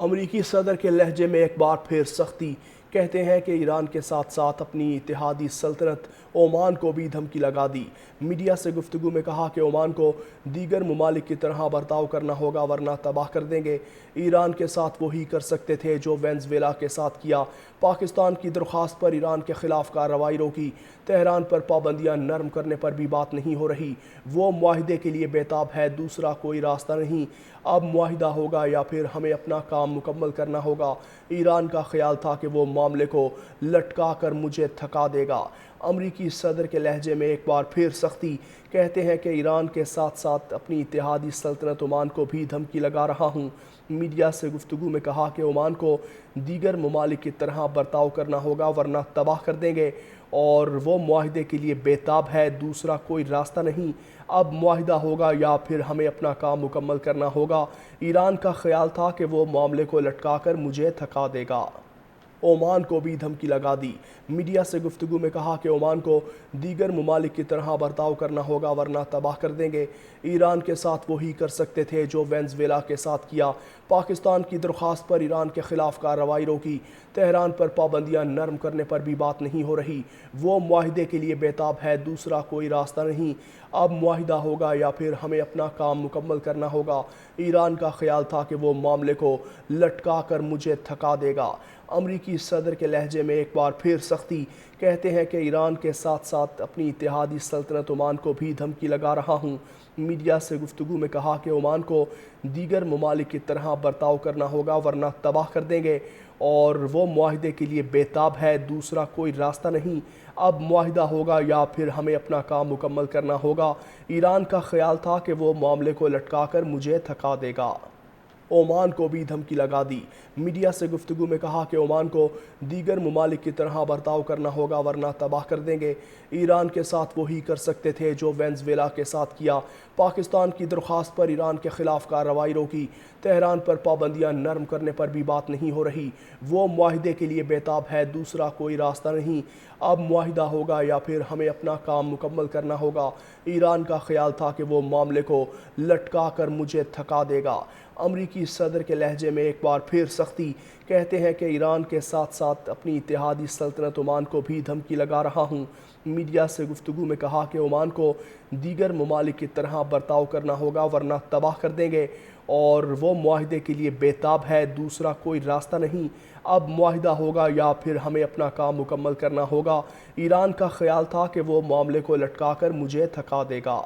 امریکی صدر کے لہجے میں ایک بار پھر سختی، کہتے ہیں کہ ایران کے ساتھ ساتھ اپنی اتحادی سلطنت عمان کو بھی دھمکی لگا دی۔ میڈیا سے گفتگو میں کہا کہ عمان کو دیگر ممالک کی طرح برتاؤ کرنا ہوگا ورنہ تباہ کر دیں گے۔ ایران کے ساتھ وہی کر سکتے تھے جو وینزویلا کے ساتھ کیا۔ پاکستان کی درخواست پر ایران کے خلاف کارروائی روکی۔ تہران پر پابندیاں نرم کرنے پر بھی بات نہیں ہو رہی۔ وہ معاہدے کے لیے بےتاب ہے، دوسرا کوئی راستہ نہیں۔ اب معاہدہ ہوگا یا پھر ہمیں اپنا کام مکمل کرنا ہوگا۔ ایران کا خیال تھا کہ وہ معاملے کو لٹکا کر مجھے تھکا دے گا۔ امریکی صدر کے لہجے میں ایک بار پھر سختی، کہتے ہیں کہ ایران کے ساتھ ساتھ اپنی اتحادی سلطنت عمان کو بھی دھمکی لگا رہا ہوں۔ میڈیا سے گفتگو میں کہا کہ عمان کو دیگر ممالک کی طرح برتاؤ کرنا ہوگا ورنہ تباہ کر دیں گے، اور وہ معاہدے کے لیے بےتاب ہے، دوسرا کوئی راستہ نہیں۔ اب معاہدہ ہوگا یا پھر ہمیں اپنا کام مکمل کرنا ہوگا۔ ایران کا خیال تھا کہ وہ معاملے کو لٹکا کر مجھے تھکا دے گا۔ عمان کو بھی دھمکی لگا دی۔ میڈیا سے گفتگو میں کہا کہ عمان کو دیگر ممالک کی طرح برتاؤ کرنا ہوگا ورنہ تباہ کر دیں گے۔ ایران کے ساتھ وہی کر سکتے تھے جو وینزویلا کے ساتھ کیا۔ پاکستان کی درخواست پر ایران کے خلاف کارروائی روکی۔ تہران پر پابندیاں نرم کرنے پر بھی بات نہیں ہو رہی۔ وہ معاہدے کے لیے بےتاب ہے، دوسرا کوئی راستہ نہیں۔ اب معاہدہ ہوگا یا پھر ہمیں اپنا کام مکمل کرنا ہوگا۔ ایران کا خیال تھا کہ وہ معاملے کو لٹکا کر مجھے تھکا دے گا۔ امریکی صدر کے لہجے میں ایک بار پھر سختی، کہتے ہیں کہ ایران کے ساتھ ساتھ اپنی اتحادی سلطنت عمان کو بھی دھمکی لگا رہا ہوں۔ میڈیا سے گفتگو میں کہا کہ عمان کو دیگر ممالک کی طرح برتاؤ کرنا ہوگا ورنہ تباہ کر دیں گے، اور وہ معاہدے کے لیے بےتاب ہے، دوسرا کوئی راستہ نہیں۔ اب معاہدہ ہوگا یا پھر ہمیں اپنا کام مکمل کرنا ہوگا۔ ایران کا خیال تھا کہ وہ معاملے کو لٹکا کر مجھے تھکا دے گا۔ عمان کو بھی دھمکی لگا دی۔ میڈیا سے گفتگو میں کہا کہ عمان کو دیگر ممالک کی طرح برتاؤ کرنا ہوگا ورنہ تباہ کر دیں گے۔ ایران کے ساتھ وہی کر سکتے تھے جو وینزویلا کے ساتھ کیا۔ پاکستان کی درخواست پر ایران کے خلاف کارروائی روکی۔ تہران پر پابندیاں نرم کرنے پر بھی بات نہیں ہو رہی۔ وہ معاہدے کے لیے بےتاب ہے، دوسرا کوئی راستہ نہیں۔ اب معاہدہ ہوگا یا پھر ہمیں اپنا کام مکمل کرنا ہوگا۔ ایران کا خیال تھا کہ وہ معاملے کو لٹکا کر مجھے تھکا دے گا۔ امریکی صدر کے لہجے میں ایک بار پھر سختی، کہتے ہیں کہ ایران کے ساتھ ساتھ اپنی اتحادی سلطنت عمان کو بھی دھمکی لگا رہا ہوں۔ میڈیا سے گفتگو میں کہا کہ عمان کو دیگر ممالک کی طرح برتاؤ کرنا ہوگا ورنہ تباہ کر دیں گے، اور وہ معاہدے کے لیے بےتاب ہے، دوسرا کوئی راستہ نہیں۔ اب معاہدہ ہوگا یا پھر ہمیں اپنا کام مکمل کرنا ہوگا۔ ایران کا خیال تھا کہ وہ معاملے کو لٹکا کر مجھے تھکا دے گا۔